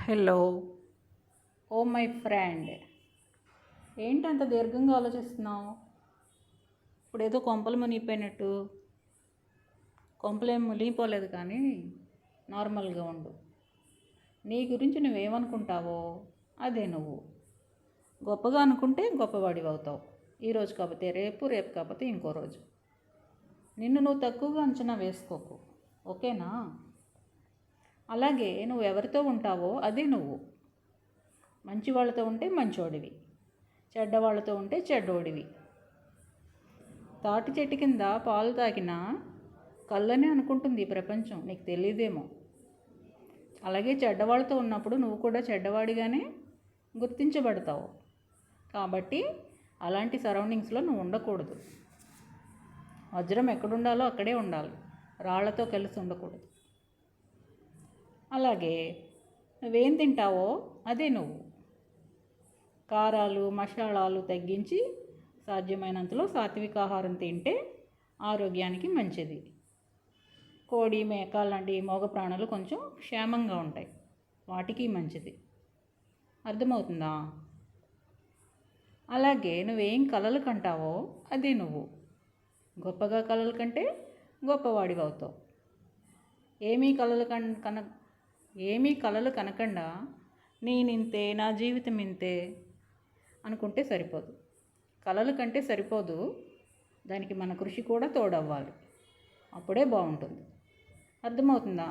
Hello oh my friend, ఏంటంత దీర్ఘంగా ఆలోచిస్తున్నావు? ఇప్పుడు ఏదో కొంపలు మునిగిపోయినట్టు. కొంపలేం మునిగిపోలేదు, కానీ నార్మల్గా ఉండు. నీ గురించి నువ్వేమనుకుంటావో అదే నువ్వు. గొప్పగా అనుకుంటే గొప్పవాడివి అవుతావు. ఈరోజు కాకపోతే రేపు, రేపు కాకపోతే ఇంకో రోజు. నిన్ను నువ్వు తక్కువగా అంచనా వేసుకోకు, ఓకేనా? అలాగే నువ్వు ఎవరితో ఉంటావో అదే నువ్వు. మంచి వాళ్ళతో ఉంటే మంచోడివి, చెడ్డవాళ్ళతో ఉంటే చెడ్డోడివి. తాటి చెట్టు కింద పాలు తాకినా కళ్ళనే అనుకుంటుంది ఈ ప్రపంచం, నీకు తెలియదేమో. అలాగే చెడ్డవాళ్ళతో ఉన్నప్పుడు నువ్వు కూడా చెడ్డవాడిగానే గుర్తించబడతావు. కాబట్టి అలాంటి సరౌండింగ్స్లో నువ్వు ఉండకూడదు. వజ్రం ఎక్కడుండాలో అక్కడే ఉండాలి, రాళ్లతో కలిసి ఉండకూడదు. అలాగే నువ్వేం తింటావో అదే నువ్వు. కారాలు మసాలాలు తగ్గించి సాధ్యమైనంతలో సాత్విక ఆహారం తింటే ఆరోగ్యానికి మంచిది. కోడి మేక లాంటి మోగ ప్రాణులు కొంచెం క్షేమంగా ఉంటాయి, వాటికి మంచిది. అర్థమవుతుందా? అలాగే నువ్వేం కలలు కంటావో అదే నువ్వు. గొప్పగా కలలు కంటే గొప్పవాడివి అవుతావు. ఏమీ కలలు కనకుండా నేనింతే, నా జీవితం ఇంతే అనుకుంటే సరిపోదు. కలలు కంటే సరిపోదు, దానికి మన కృషి కూడా తోడవ్వాలి. అప్పుడే బాగుంటుంది. అర్థమవుతుందా?